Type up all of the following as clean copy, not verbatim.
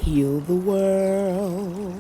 heal the world,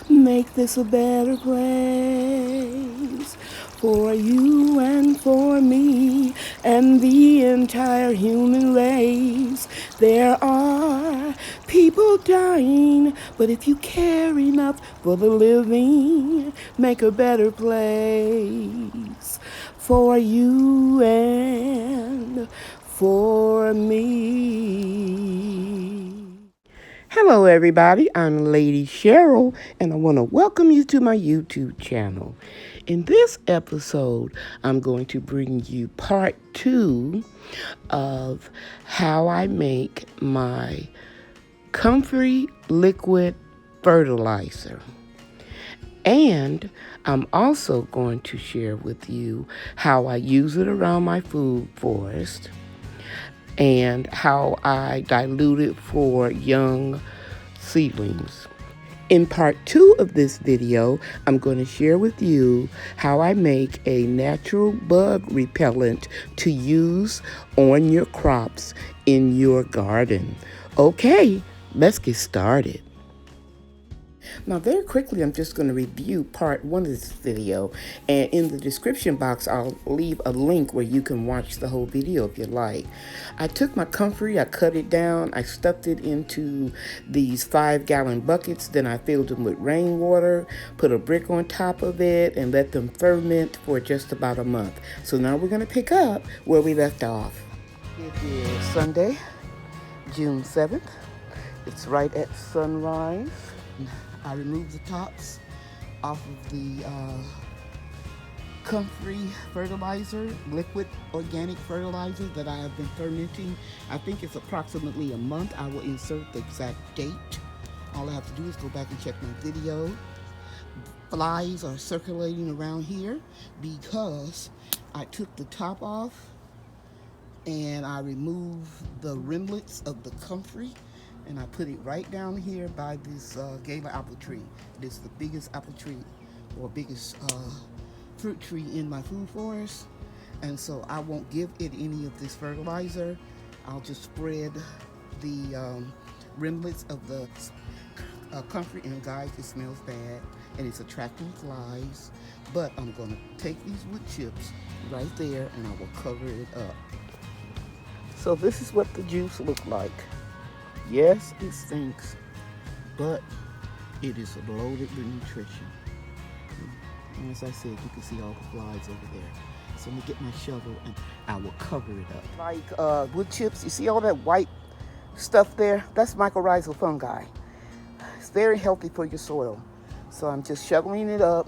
make this a better place for you and for me and the entire human race. There are people dying, but if you care enough for the living, make a better place for you and for me. Hello everybody, I'm Lady Cheryl and I want to welcome you to my YouTube channel. In this episode, I'm going to bring you part 2 of how I make my Comfrey liquid fertilizer. And I'm also going to share with you how I use it around my food forest and how I dilute it for young seedlings. In part 2 of this video, I'm going to share with you how I make a natural bug repellent to use on your crops in your garden. Okay, let's get started. Now, very quickly, I'm just going to review part 1 of this video, and in the description box, I'll leave a link where you can watch the whole video if you like. I took my comfrey, I cut it down, I stuffed it into these 5-gallon buckets, then I filled them with rainwater, put a brick on top of it, and let them ferment for just about a month. So now we're going to pick up where we left off. It is Sunday, June 7th. It's right at sunrise. I removed the tops off of the Comfrey fertilizer, liquid organic fertilizer that I have been fermenting. I think it's approximately a month. I will insert the exact date. All I have to do is go back and check my video. Flies are circulating around here because I took the top off and I removed the remnants of the Comfrey. And I put it right down here by this Gala apple tree. This is the biggest apple tree or biggest fruit tree in my food forest. And so I won't give it any of this fertilizer. I'll just spread the remnants of the Comfrey. And guys, it smells bad and it's attracting flies. But I'm going to take these wood chips right there and I will cover it up. So this is what the juice looks like. Yes, it stinks, but it is loaded with nutrition. And as I said, you can see all the flies over there. So I'm gonna get my shovel and I will cover it up. Like wood chips, you see all that white stuff there? That's mycorrhizal fungi. It's very healthy for your soil. So I'm just shoveling it up,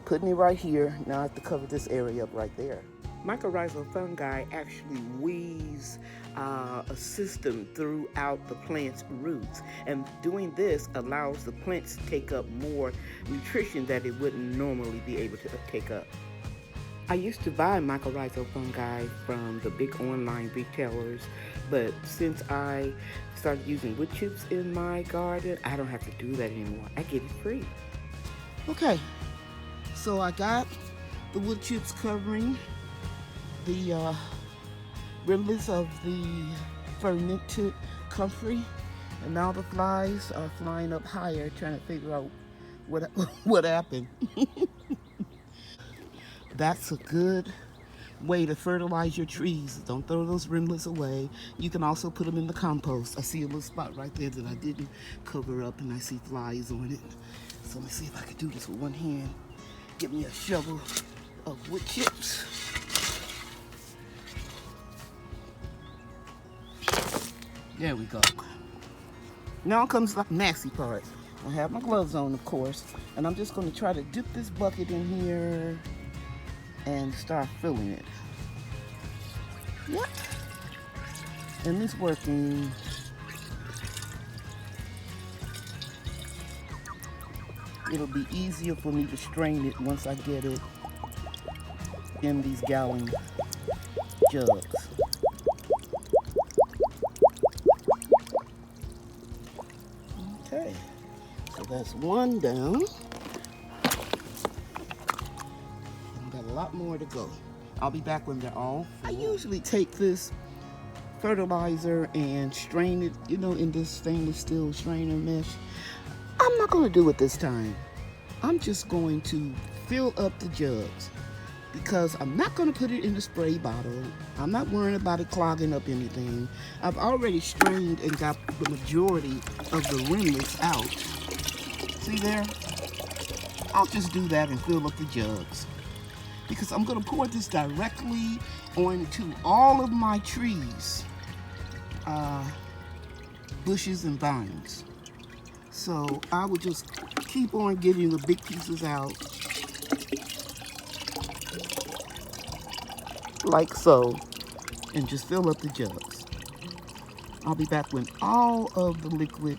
putting it right here. Now I have to cover this area up right there. Mycorrhizal fungi actually weaves a system throughout the plant's roots, and doing this allows the plants to take up more nutrition that it wouldn't normally be able to take up. I used to buy mycorrhizal fungi from the big online retailers, but since I started using wood chips in my garden, I don't have to do that anymore. I get it free. Okay, so I got the wood chips covering the remnants of the fermented comfrey, and now the flies are flying up higher trying to figure out what happened. That's a good way to fertilize your trees. Don't throw those remnants away. You can also put them in the compost. I see a little spot right there that I didn't cover up and I see flies on it. So let me see if I can do this with one hand. Give me a shovel of wood chips. There we go. Now comes the nasty part. I have my gloves on, of course, and I'm just going to try to dip this bucket in here and start filling it. Yep. And it's working. It'll be easier for me to strain it once I get it in these gallon jugs. Okay, so that's one down. I've got a lot more to go. I'll be back when they're all full. I usually take this fertilizer and strain it, you know, in this stainless steel strainer mesh. I'm not going to do it this time. I'm just going to fill up the jugs because I'm not going to put it in the spray bottle. I'm not worrying about it clogging up anything. I've already strained and got the majority of the remnants out. See there? I'll just do that and fill up the jugs because I'm going to pour this directly onto all of my trees, bushes and vines. So I would just keep on getting the big pieces out like so and just fill up the jugs. I'll be back when all of the liquid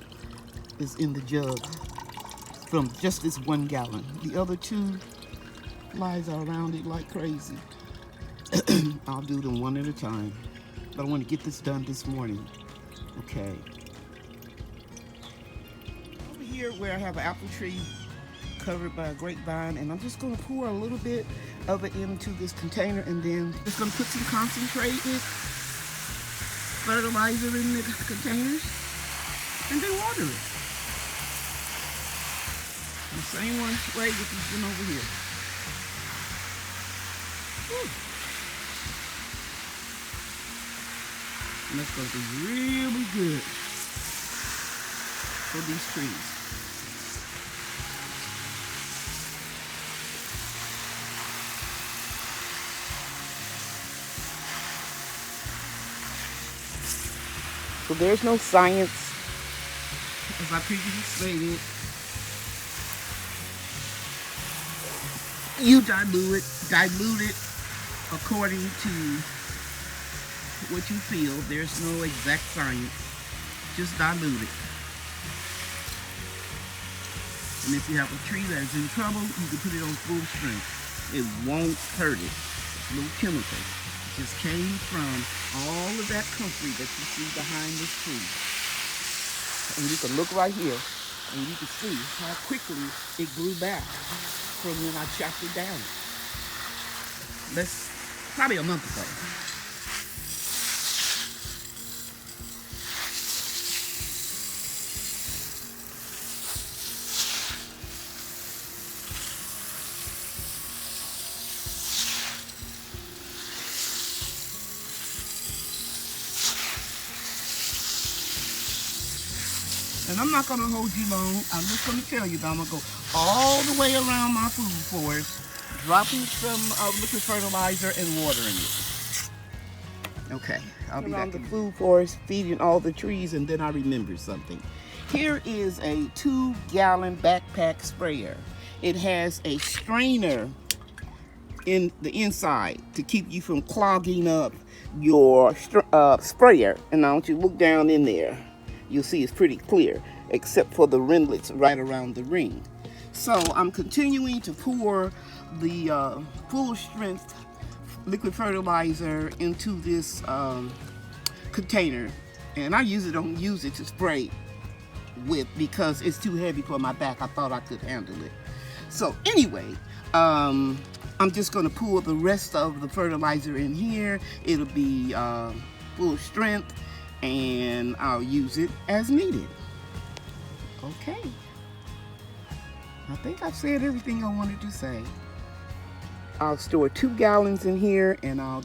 is in the jug from just this 1 gallon. The other 2 flies are around it like crazy. I'll do them one at a time. But I want to get this done this morning. Okay. Over here where I have an apple tree covered by a grapevine, and I'm just going to pour a little bit of it into this container, and then just going to put some concentrated fertilizer in the containers and then water it. The same one way with this one over here. Whew. And that's going to be really good for these trees. So there's no science, as I previously stated. You dilute it according to what you feel. There's no exact science. Just dilute it. And if you have a tree that is in trouble, you can put it on full strength. It won't hurt it. It's no chemical. It just came from all of that comfrey that you see behind this tree. And you can look right here and you can see how quickly it grew back from when I chopped it down. That's probably a month ago. And I'm not going to hold you long. I'm just going to tell you that I'm going to go all the way around my food forest, dropping some liquid fertilizer and watering it. Okay, I'll be back. Around the food forest, feeding all the trees, and then I remembered something. Here is a 2-gallon backpack sprayer. It has a strainer in the inside to keep you from clogging up your sprayer. And now, once you look down in there, you'll see it's pretty clear, except for the ringlets right around the ring. So I'm continuing to pour the full strength liquid fertilizer into this container. And I usually don't use it to spray with because it's too heavy for my back. I thought I could handle it. So anyway, I'm just going to pour the rest of the fertilizer in here. It'll be full strength, and I'll use it as needed. Okay. I think I've said everything I wanted to say. I'll store 2 gallons in here, and I'll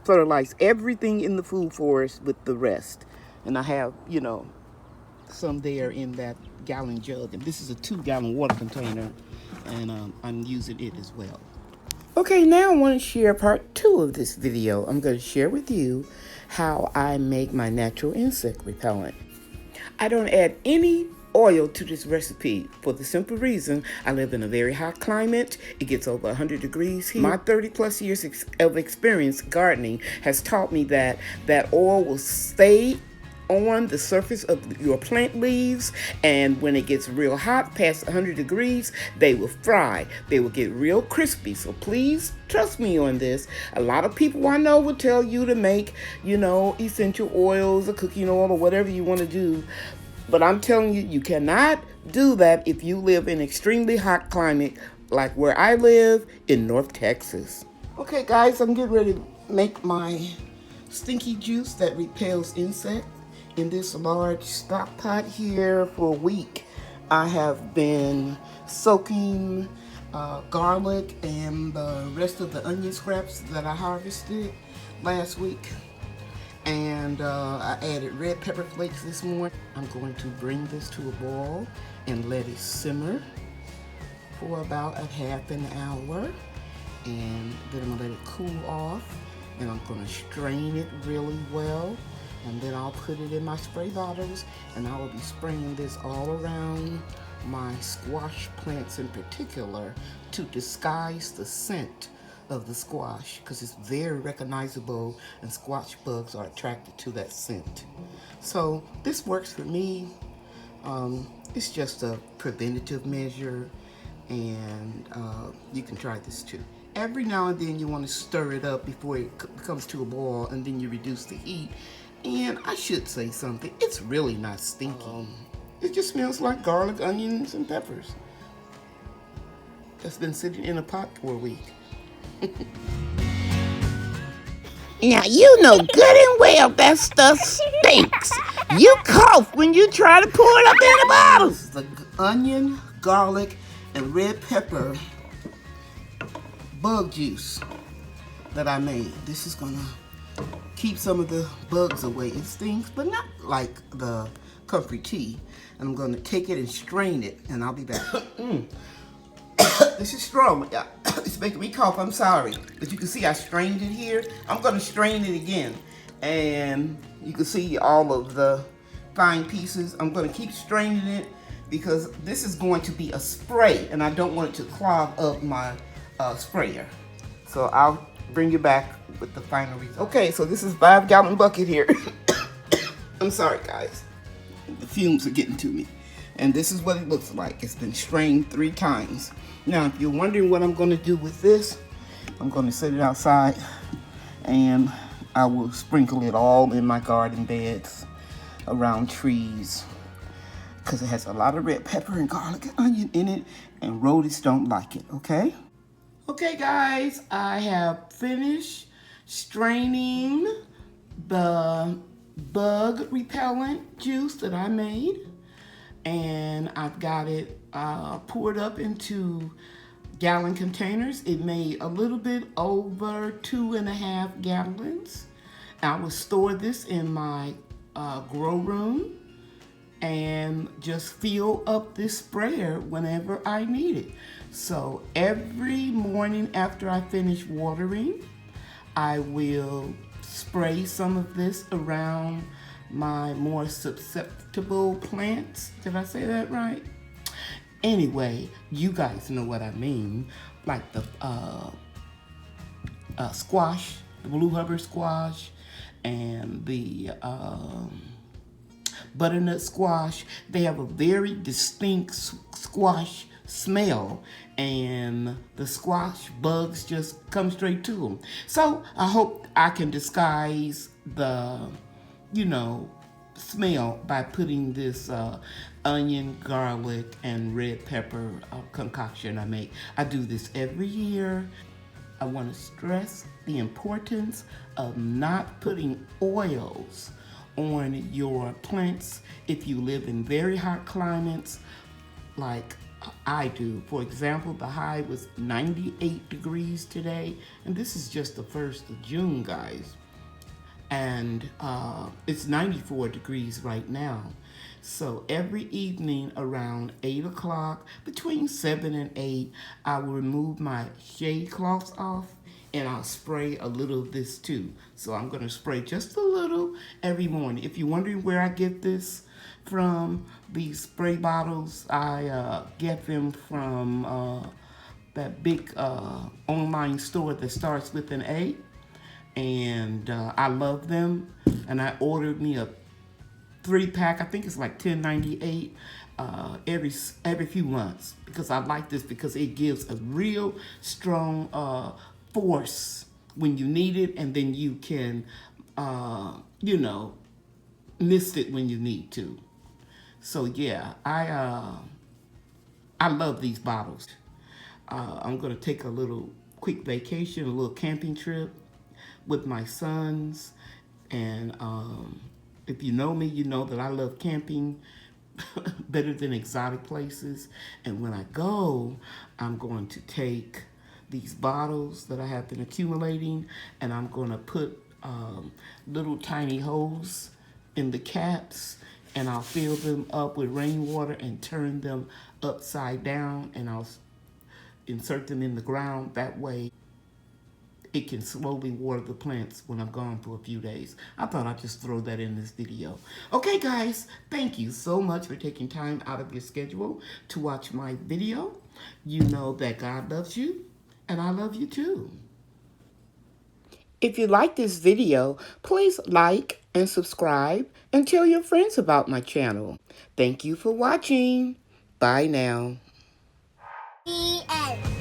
fertilize everything in the food forest with the rest. And I have, you know, some there in that gallon jug. And this is a 2-gallon water container, and I'm using it as well. Okay, now I want to share part 2 of this video. I'm going to share with you how I make my natural insect repellent. I don't add any oil to this recipe for the simple reason I live in a very hot climate. It gets over 100 degrees here. My 30+ years of experience gardening has taught me that oil will stay on the surface of your plant leaves, and when it gets real hot past 100 degrees, they will fry. They will get real crispy. So please trust me on this. A lot of people I know will tell you to make, you know, essential oils or cooking oil or whatever you want to do. But I'm telling you, you cannot do that if you live in extremely hot climate like where I live in North Texas. Okay guys, I'm getting ready to make my stinky juice that repels insect in this large stock pot here for a week. I have been soaking garlic and the rest of the onion scraps that I harvested last week. And I added red pepper flakes this morning. I'm going to bring this to a boil and let it simmer for about a half an hour. And then I'm gonna let it cool off, and I'm gonna strain it really well, and then I'll put it in my spray bottles, and I will be spraying this all around my squash plants in particular to disguise the scent of the squash, because it's very recognizable and squash bugs are attracted to that scent. So this works for me. It's just a preventative measure, and you can try this too. Every now and then you want to stir it up before it comes to a boil, and then you reduce the heat. And I should say something, it's really not stinky. It just smells like garlic, onions, and peppers that's been sitting in a pot for a week. Now, you know good and well that stuff stinks. You cough when you try to pour it up in the bottles. The onion, garlic, and red pepper bug juice that I made. This is gonna keep some of the bugs away. It stinks, but not like the Comfrey tea. And I'm gonna take it and strain it, and I'll be back. This is strong. It's making me cough, I'm sorry. But you can see I strained it here. I'm gonna strain it again. And you can see all of the fine pieces. I'm gonna keep straining it because this is going to be a spray, and I don't want it to clog up my sprayer. So I'll bring you back with the final result. Okay, so this is 5-gallon bucket here. I'm sorry, guys. The fumes are getting to me. And this is what it looks like. It's been strained 3 times. Now, if you're wondering what I'm going to do with this, I'm going to set it outside, and I will sprinkle it all in my garden beds around trees, because it has a lot of red pepper and garlic and onion in it, and rodents don't like it, okay? Okay, guys, I have finished straining the bug repellent juice that I made, and I've got it poured up into gallon containers. It made a little bit over 2.5 gallons. I will store this in my grow room and just fill up this sprayer whenever I need it. So every morning after I finish watering, I will spray some of this around my more susceptible plants. Did I say that right? Anyway, you guys know what I mean. Like the squash, the blue hubbard squash, and the butternut squash. They have a very distinct squash smell, and the squash bugs just come straight to them. So I hope I can disguise the, smell by putting this onion, garlic, and red pepper concoction I make. I do this every year. I want to stress the importance of not putting oils on your plants if you live in very hot climates like I do. For example, the high was 98 degrees today, and this is just the 1st of June, guys. And it's 94 degrees right now. So every evening around 8 o'clock, between 7 and 8, I will remove my shade cloths off, and I'll spray a little of this too. So I'm going to spray just a little every morning. If you're wondering where I get this from, these spray bottles, I get them from that big online store that starts with an A. And I love them. And I ordered me a 3-pack. I think it's like $10.98 every few months, because I like this because it gives a real strong force when you need it, and then you can, mist it when you need to. So yeah, I love these bottles. I'm gonna take a little quick vacation, a little camping trip with my sons, And if you know me, you know that I love camping better than exotic places. And when I go, I'm going to take these bottles that I have been accumulating, and I'm going to put little tiny holes in the caps, and I'll fill them up with rainwater and turn them upside down, and I'll insert them in the ground. That way it can slowly water the plants when I'm gone for a few days. I thought I'd just throw that in this video. Okay, guys, thank you so much for taking time out of your schedule to watch my video. You know that God loves you, and I love you too. If you like this video, please like and subscribe and tell your friends about my channel. Thank you for watching. Bye now. The end.